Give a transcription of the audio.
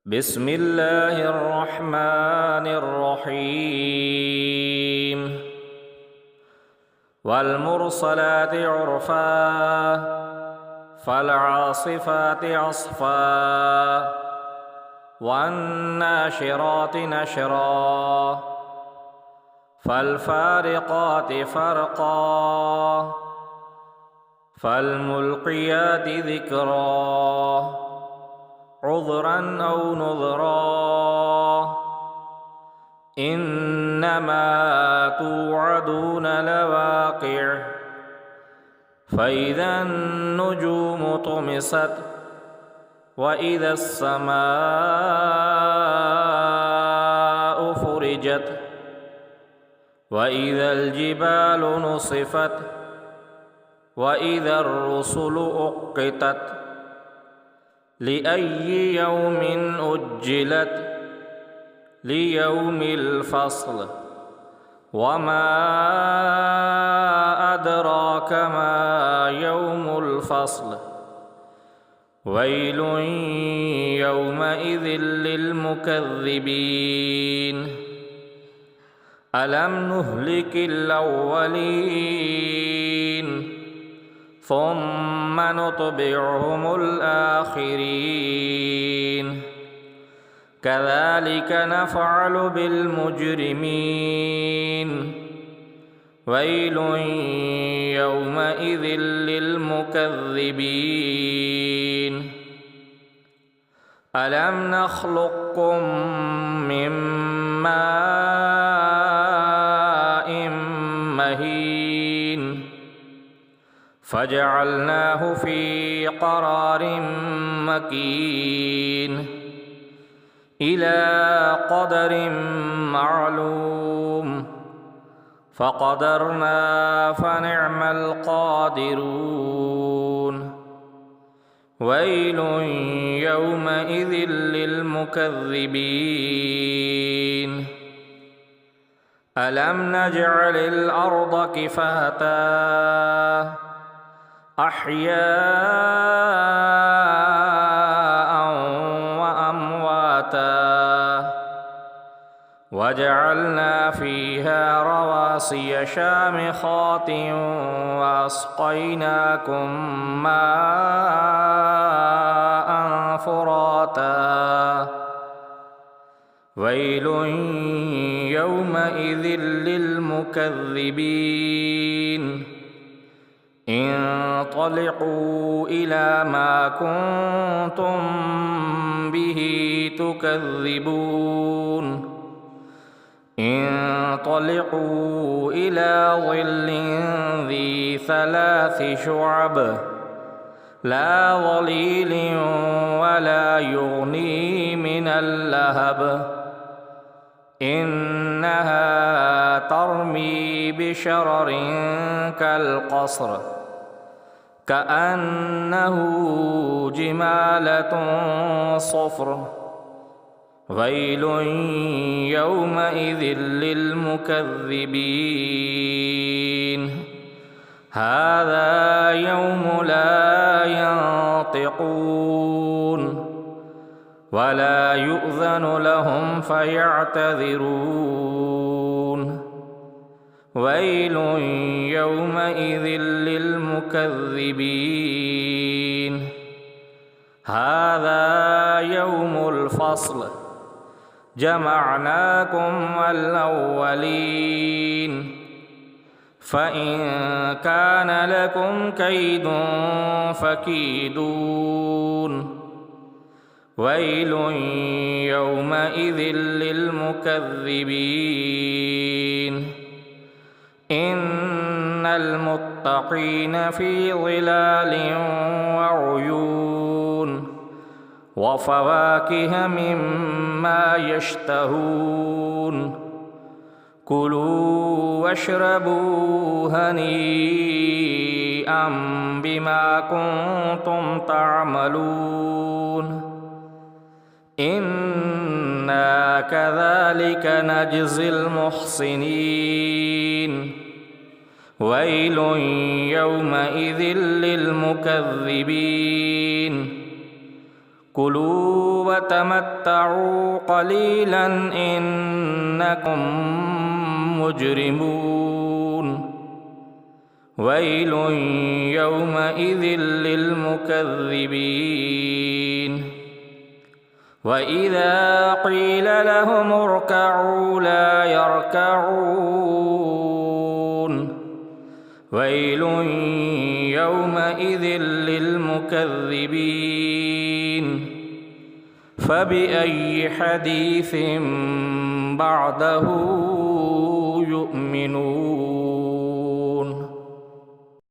بسم الله الرحمن الرحيم والمرسلات عرفا فالعاصفات عصفا والناشرات نشرا فالفارقات فرقا فالملقيات ذكرا عذرا أو نذرا إنما توعدون لواقع فإذا النجوم طمست وإذا السماء فرجت وإذا الجبال نصفت وإذا الرسل أقتت لأي يوم أجلت ليوم الفصل وما أدراك ما يوم الفصل ويل يومئذ للمكذبين ألم نهلك الأولين ثم نتبعهم الآخرين كذلك نفعل بالمجرمين ويل يومئذ للمكذبين ألم نخلقكم من ماء مهين فجعلناه في قرار مكين إلى قدر معلوم فقدرنا فنعم القادرون ويل يومئذ للمكذبين ألم نجعل الأرض كفاتا أحياء وأمواتا وجعلنا فيها رواسي شامخات وأسقيناكم ماء فراتا ويل يومئذ للمكذبين انطلقوا إلى ما كنتم به تكذبون انطلقوا إلى ظل ذي ثلاث شعب لا ظليل ولا يغني من اللهب إنها ترمي بشرر كالقصر كأنه جمالة صفر ويل يومئذ للمكذبين هذا يوم لا ينطقون ولا يؤذن لهم فيعتذرون ويل يومئذ للمكذبين هذا يوم الفصل جمعناكم والأولين فإن كان لكم كيد فكيدون ويل يومئذ للمكذبين إن المتقين في ظلال وعيون وفواكه مما يشتهون كلوا واشربوا هنيئا بما كنتم تعملون إنا كذلك نجزي المحسنين ويل يومئذ للمكذبين كلوا وتمتعوا قليلا إنكم مجرمون ويل يومئذ للمكذبين وإذا قيل لهم اركعوا لا يركعون ويل يومئذ للمكذبين فبأي حديث بعده يؤمنون